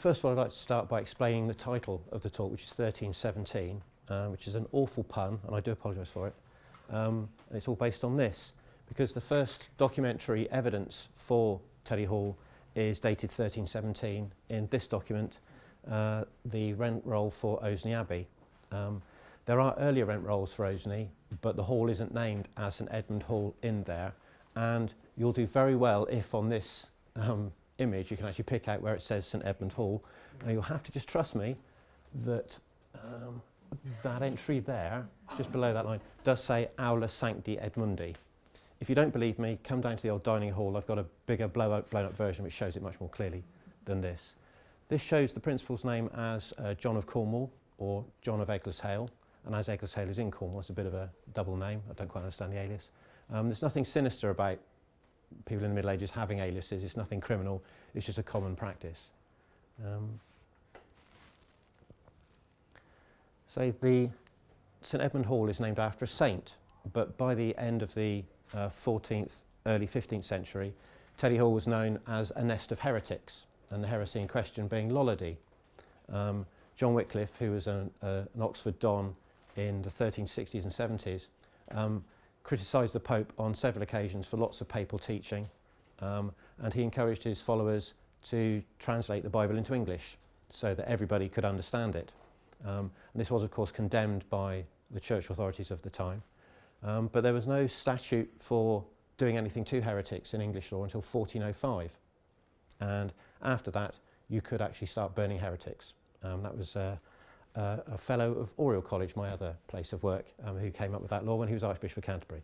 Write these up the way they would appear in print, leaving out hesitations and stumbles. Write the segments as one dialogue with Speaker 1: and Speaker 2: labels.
Speaker 1: First of all, I'd like to start by explaining the title of the talk, which is 1317, which is an awful pun, and I do apologise for it. And it's all based on this, because the first documentary evidence for Teddy Hall is dated 1317 in this document, the rent roll for Osney Abbey. There are earlier rent rolls for Osney, but the hall isn't named as St Edmund Hall in there, and you'll do very well if on this image you can actually pick out where it says St Edmund Hall. Now you'll have to just trust me that that entry there, just below that line, does say Aula Sancti Edmundi. If you don't believe me, come down to the old dining hall. I've got a bigger blown up version which shows it much more clearly than this. This shows the principal's name as John of Cornwall or John of Eglishale, and as Eglishale is in Cornwall, it's a bit of a double name. I don't quite understand the alias. There's nothing sinister about people in the Middle Ages having aliases. It's nothing criminal. It's just a common practice. So the St Edmund Hall is named after a saint, but by the end of the 14th, early 15th century, Teddy Hall was known as a nest of heretics, and the heresy in question being Lollody. John Wycliffe, who was an Oxford don in the 1360s and 70s, criticised the Pope on several occasions for lots of papal teaching, and he encouraged his followers to translate the Bible into English so that everybody could understand it. And this was, of course, condemned by the church authorities of the time. But there was no statute for doing anything to heretics in English law until 1405. And after that, you could actually start burning heretics. That was a fellow of Oriel College, my other place of work, who came up with that law when he was Archbishop of Canterbury.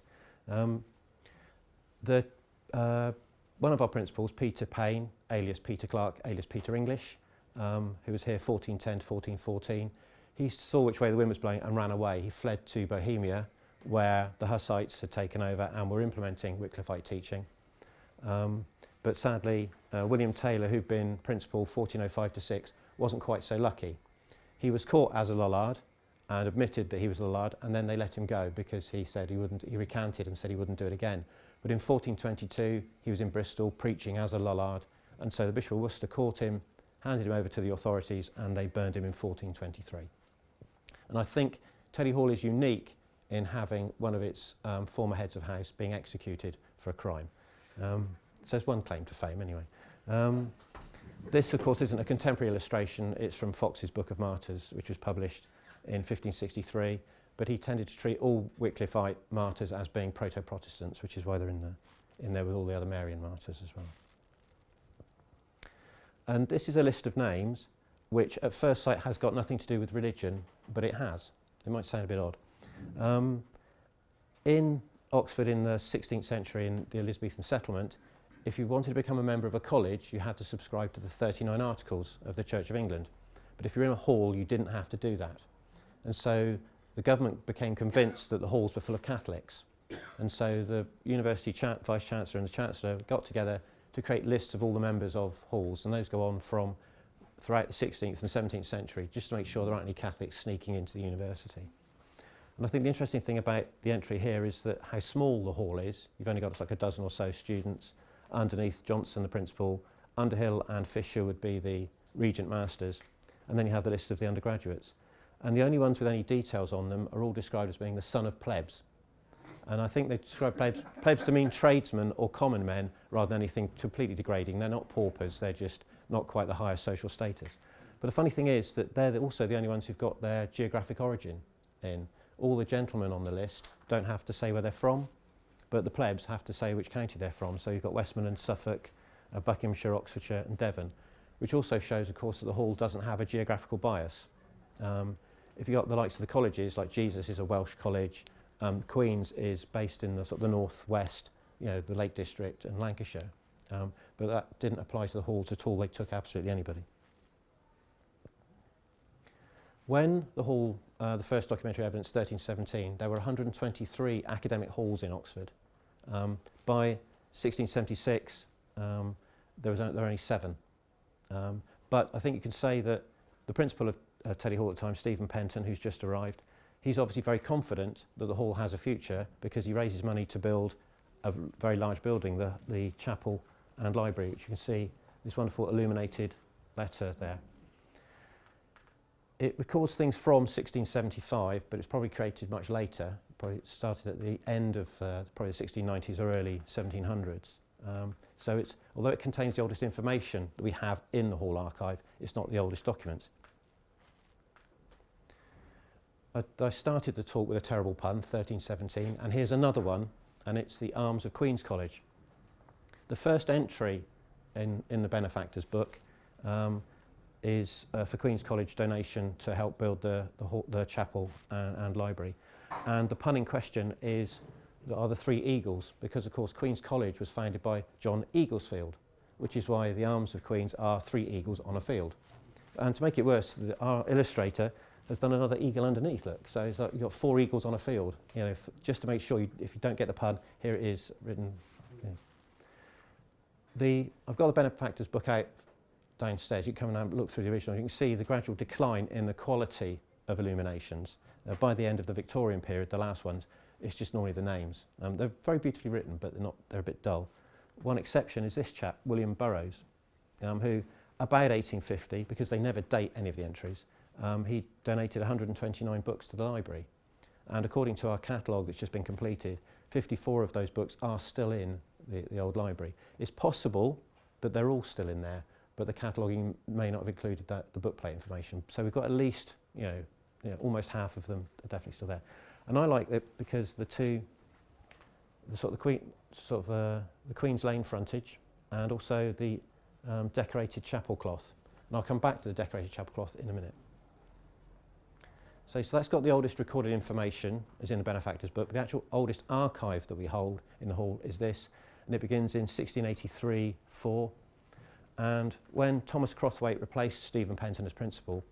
Speaker 1: One of our principals, Peter Payne, alias Peter Clark, alias Peter English, who was here 1410 to 1414, he saw which way the wind was blowing and ran away. He fled to Bohemia, where the Hussites had taken over and were implementing Wycliffite teaching. But sadly, William Taylor, who'd been principal 1405 to 6, wasn't quite so lucky. He was caught as a Lollard and admitted that he was a Lollard, and then they let him go because he said he recanted and said he wouldn't do it again. But in 1422, he was in Bristol preaching as a Lollard, and so the Bishop of Worcester caught him, handed him over to the authorities, and they burned him in 1423. And I think Teddy Hall is unique in having one of its former heads of house being executed for a crime. So there's one claim to fame anyway. This, of course, isn't a contemporary illustration. It's from Fox's Book of Martyrs, which was published in 1563, but he tended to treat all Wycliffite martyrs as being proto-Protestants, which is why they're in there with all the other Marian martyrs as well. And this is a list of names which at first sight has got nothing to do with religion, but it has. It might sound a bit odd. In Oxford in the 16th century, in the Elizabethan settlement, if you wanted to become a member of a college, you had to subscribe to the 39 Articles of the Church of England. But if you're in a hall, you didn't have to do that. And so the government became convinced that the halls were full of Catholics. And so the university vice-chancellor and the chancellor got together to create lists of all the members of halls, and those go on from throughout the 16th and 17th century, just to make sure there aren't any Catholics sneaking into the university. And I think the interesting thing about the entry here is that how small the hall is. You've only got like a dozen or so students. Underneath, Johnson, the principal, Underhill and Fisher would be the regent masters, and then you have the list of the undergraduates. And the only ones with any details on them are all described as being the son of plebs. And I think they describe plebs to mean tradesmen or common men rather than anything completely degrading. They're not paupers, they're just not quite the higher social status. But the funny thing is that they're also the only ones who've got their geographic origin in. All the gentlemen on the list don't have to say where they're from, but the plebs have to say which county they're from. So you've got Westmoreland, Suffolk, Buckinghamshire, Oxfordshire and Devon, which also shows, of course, that the hall doesn't have a geographical bias. If you've got the likes of the colleges, like Jesus is a Welsh college, Queen's is based in the sort of the northwest, the Lake District and Lancashire. But that didn't apply to the halls at all. They took absolutely anybody. When the hall, the first documentary evidence, 1317, there were 123 academic halls in Oxford. By 1676, there were only 7. But I think you can say that the principal of Teddy Hall at the time, Stephen Penton, who's just arrived, he's obviously very confident that the hall has a future because he raises money to build a very large building, the chapel and library, which you can see this wonderful illuminated letter there. It records things from 1675, but it's probably created much later. Probably started at the end of probably the 1690s or early 1700s. So it's, although it contains the oldest information that we have in the Hall archive, it's not the oldest document. I started the talk with a terrible pun, 1317, and here's another one, and it's the Arms of Queen's College. The first entry in the benefactors book is for Queen's College donation to help build the chapel and library. And the pun in question are the three eagles, because of course Queen's College was founded by John Eaglesfield, which is why the arms of Queen's are three eagles on a field. And to make it worse, our illustrator has done another eagle underneath, look. So it's like you've got four eagles on a field, you know, just to make sure if you don't get the pun, here it is written. Yeah. I've got the benefactors book out downstairs. You can come and look through the original. You can see the gradual decline in the quality of illuminations. By the end of the Victorian period, the last ones, it's just normally the names. They're very beautifully written, but they're a bit dull. One exception is this chap, William Burroughs, who about 1850, because they never date any of the entries, he donated 129 books to the library. And according to our catalogue that's just been completed, 54 of those books are still in the old library. It's possible that they're all still in there, but the cataloguing may not have included the bookplate information. So we've got at least, almost half of them are definitely still there. And I like it because the Queen's Lane frontage and also the decorated chapel cloth. And I'll come back to the decorated chapel cloth in a minute. So that's got the oldest recorded information, as in the benefactors book. The actual oldest archive that we hold in the hall is this, and it begins in 1683-4. And when Thomas Crothwaite replaced Stephen Penton as principal,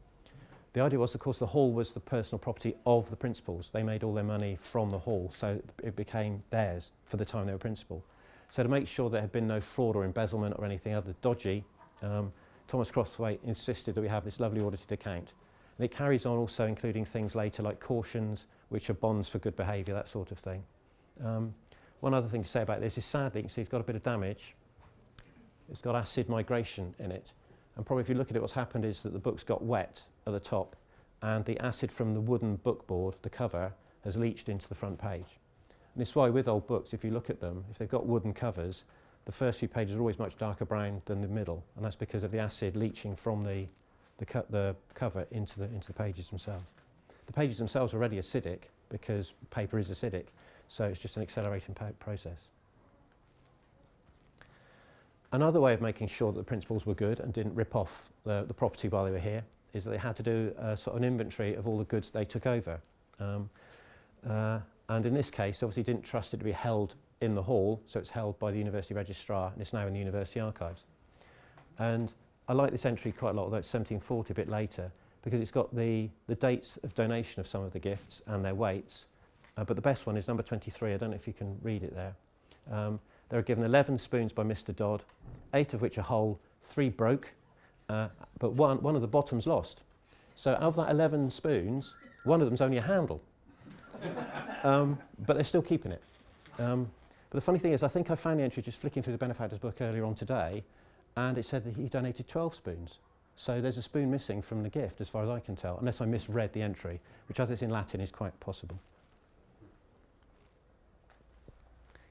Speaker 1: the idea was, of course, the hall was the personal property of the principals. They made all their money from the hall, so it became theirs for the time they were principal. So to make sure there had been no fraud or embezzlement or anything other dodgy, Thomas Crothwaite insisted that we have this lovely audited account. And it carries on also including things later like cautions, which are bonds for good behaviour, that sort of thing. One other thing to say about this is, sadly, you can see it's got a bit of damage. It's got acid migration in it. And probably if you look at it, what's happened is that the book's got wet at the top, and the acid from the wooden bookboard, the cover, has leached into the front page. And this is why with old books, if you look at them, if they've got wooden covers, the first few pages are always much darker brown than the middle, and that's because of the acid leaching from the cover into the pages themselves. The pages themselves are already acidic because paper is acidic, so it's just an accelerating process. Another way of making sure that the principals were good and didn't rip off the property while they were here is that they had to do sort of an inventory of all the goods they took over. And in this case, obviously didn't trust it to be held in the hall, so it's held by the university registrar, and it's now in the university archives. And I like this entry quite a lot, although it's 1740, a bit later, because it's got the dates of donation of some of the gifts and their weights. But the best one is number 23. I don't know if you can read it there. They were given 11 spoons by Mr. Dodd, 8 of which are whole, 3 broke, but one of the bottoms lost. So of that 11 spoons, one of them's only a handle. But they're still keeping it. But the funny thing is, I think I found the entry just flicking through the benefactors book earlier on today, and it said that he donated 12 spoons. So there's a spoon missing from the gift, as far as I can tell, unless I misread the entry, which, as it's in Latin, is quite possible.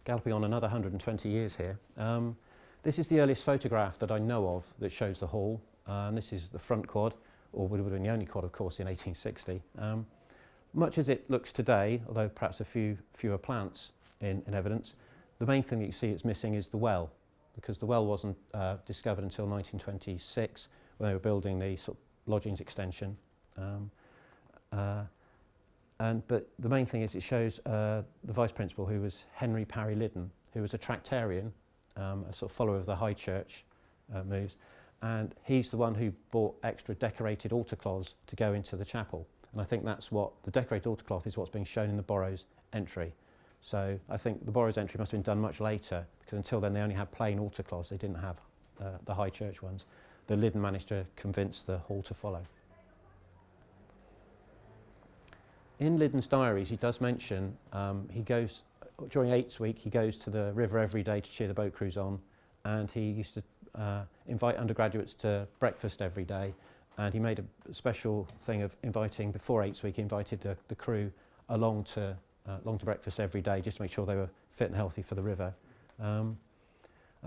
Speaker 1: Galloping on another 120 years here. This is the earliest photograph that I know of that shows the hall. And this is the front quad, or would have been the only quad, of course, in 1860. Much as it looks today, although perhaps a fewer plants in evidence, the main thing that you see it's missing is the well, because the well wasn't discovered until 1926 when they were building the sort of lodgings extension. But the main thing is it shows the vice principal, who was Henry Parry Liddon, who was a Tractarian, a sort of follower of the High Church moves, and he's the one who bought extra decorated altar cloths to go into the chapel. And I think that's what the decorated altar cloth is, what's being shown in the Borrows entry. So I think the Borrows entry must have been done much later, because until then they only had plain altar cloths, they didn't have the High Church ones. The Liddon managed to convince the hall to follow. In Liddon's diaries, he does mention he goes, during Eights Week, he goes to the river every day to cheer the boat crews on, and he used to invite undergraduates to breakfast every day, and he made a special thing of inviting, before 8th week, he invited the crew along to breakfast every day just to make sure they were fit and healthy for the river. And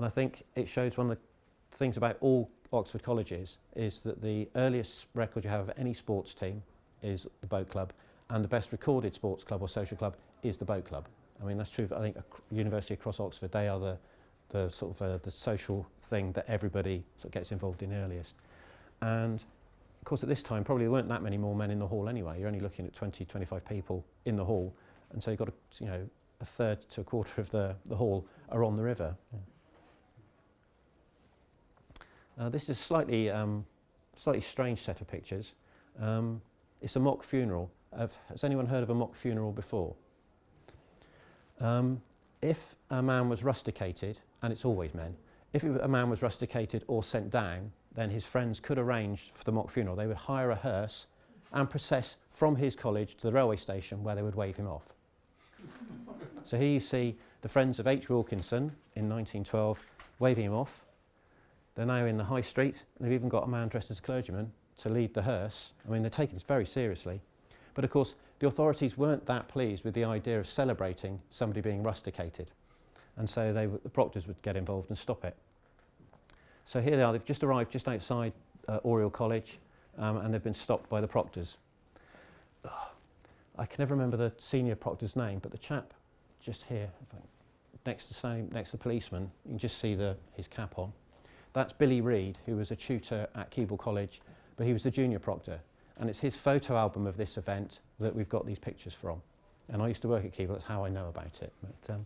Speaker 1: I think it shows one of the things about all Oxford colleges is that the earliest record you have of any sports team is the boat club, and the best recorded sports club or social club is the boat club. I mean, that's true for, I think, a university across Oxford. They are the sort of the social thing that everybody sort of gets involved in earliest. And of course, at this time, probably there weren't that many more men in the hall anyway. You're only looking at 20, 25 people in the hall, and so you've got a third to a quarter of the hall are on the river. Yeah. This is a slightly strange set of pictures. It's a mock funeral. Has anyone heard of a mock funeral before? If a man was rusticated, and it's always men, if a man was rusticated or sent down, then his friends could arrange for the mock funeral. They would hire a hearse and process from his college to the railway station where they would wave him off. So here you see the friends of H. Wilkinson in 1912 waving him off. They're now in the High Street. They've even got a man dressed as a clergyman to lead the hearse. I mean, they're taking this very seriously. But of course, the authorities weren't that pleased with the idea of celebrating somebody being rusticated. And so the proctors would get involved and stop it. So here they are. They've just arrived just outside Oriel College, and they've been stopped by the proctors. I can never remember the senior proctor's name, but the chap just here, next to the policeman, you can just see his cap on. That's Billy Reed, who was a tutor at Keble College, but he was the junior proctor. And it's his photo album of this event that we've got these pictures from. And I used to work at Keble, that's how I know about it. But,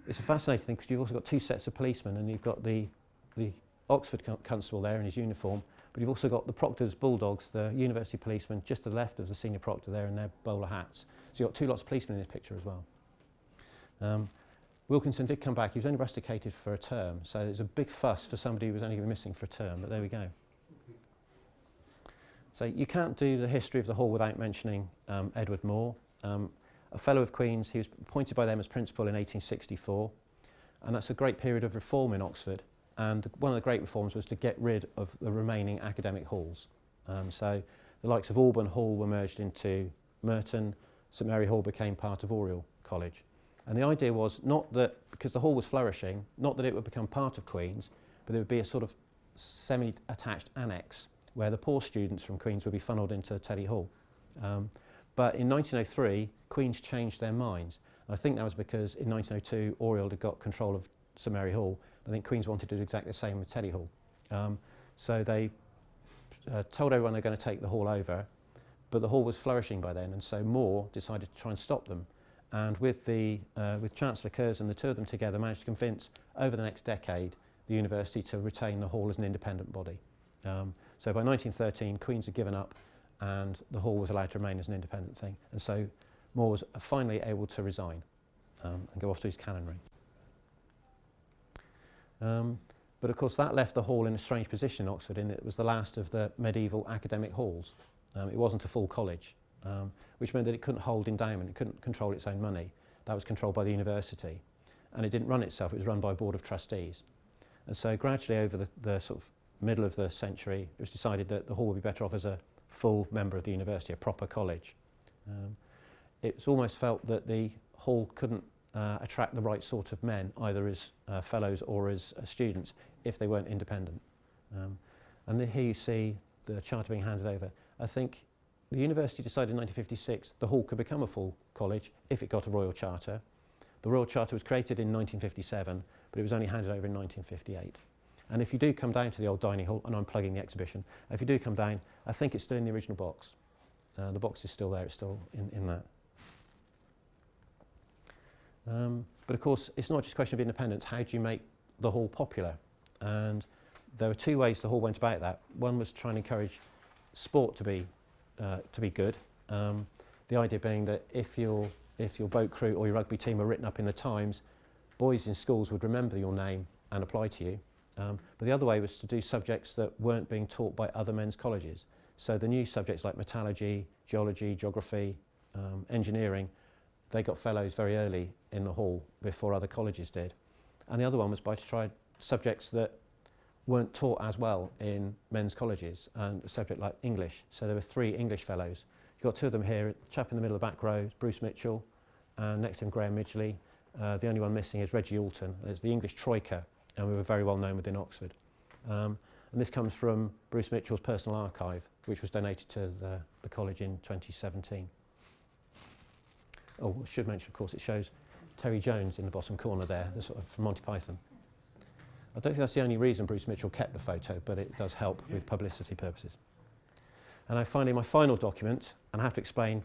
Speaker 1: it's a fascinating thing because you've also got two sets of policemen, and you've got the Oxford constable there in his uniform, but you've also got the proctor's bulldogs, the university policemen, just to the left of the senior proctor there in their bowler hats. So you've got two lots of policemen in this picture as well. Wilkinson did come back. He was only rusticated for a term, so there's a big fuss for somebody who was only going to be missing for a term, but there we go. So you can't do the history of the hall without mentioning Edward Moore. A fellow of Queen's, he was appointed by them as principal in 1864, and that's a great period of reform in Oxford. And one of the great reforms was to get rid of the remaining academic halls. So the likes of Auburn Hall were merged into Merton, St Mary Hall became part of Oriel College. And the idea was not that, because the hall was flourishing, not that it would become part of Queen's, but there would be a sort of semi-attached annex where the poor students from Queen's would be funneled into Teddy Hall. But in 1903, Queen's changed their minds. And I think that was because in 1902, Oriel had got control of St Mary Hall. I think Queen's wanted to do exactly the same with Teddy Hall. So they told everyone they're going to take the hall over, but the hall was flourishing by then, and so Moore decided to try and stop them. And with Chancellor Curzon, the two of them together managed to convince, over the next decade, the university to retain the hall as an independent body. So by 1913, Queen's had given up, and the hall was allowed to remain as an independent thing. And so Moore was finally able to resign and go off to his canonry. But of course that left the hall in a strange position in Oxford, in that it was the last of the medieval academic halls. It wasn't a full college, which meant that it couldn't hold endowment, it couldn't control its own money. That was controlled by the university. And it didn't run itself, it was run by a board of trustees. And so gradually over the sort of middle of the century, it was decided that the hall would be better off as a full member of the university, a proper college. It's almost felt that the hall couldn't attract the right sort of men, either as fellows or as students, if they weren't independent. And here you see the charter being handed over. I think the university decided in 1956 the hall could become a full college if it got a royal charter. The royal charter was created in 1957, but it was only handed over in 1958. And if you do come down to the old dining hall, and I'm plugging the exhibition, if you do come down, I think it's still in the original box. The box is still there, it's still in that. But of course, it's not just a question of independence. How do you make the hall popular? And there were two ways the hall went about that. One was trying to encourage sport to be good. The idea being that if your boat crew or your rugby team are written up in the Times, boys in schools would remember your name and apply to you. But the other way was to do subjects that weren't being taught by other men's colleges. So the new subjects like metallurgy, geology, geography, engineering, they got fellows very early in the hall before other colleges did. And the other one was by to try subjects that weren't taught as well in men's colleges, and a subject like English. So there were 3 English fellows. You've got 2 of them here. The chap in the middle of the back row is Bruce Mitchell, and next to him Graham Midgley. The only one missing is Reggie Alton. It's the English troika, and we were very well known within Oxford. And this comes from Bruce Mitchell's personal archive, which was donated to the college in 2017. Oh, I should mention, of course, it shows Terry Jones in the bottom corner there, the sort of from Monty Python. I don't think that's the only reason Bruce Mitchell kept the photo, but it does help with publicity purposes. And I find in my final document, and I have to explain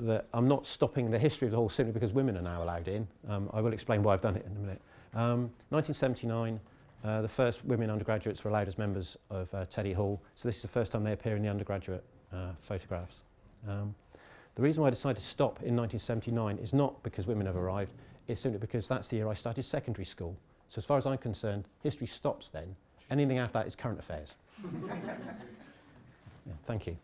Speaker 1: that I'm not stopping the history of the hall simply because women are now allowed in. I will explain why I've done it in a minute. 1979, the first women undergraduates were allowed as members of Teddy Hall, so this is the first time they appear in the undergraduate photographs. The reason why I decided to stop in 1979 is not because women have arrived, it's simply because that's the year I started secondary school. So as far as I'm concerned, history stops then. Anything after that is current affairs. Yeah, thank you.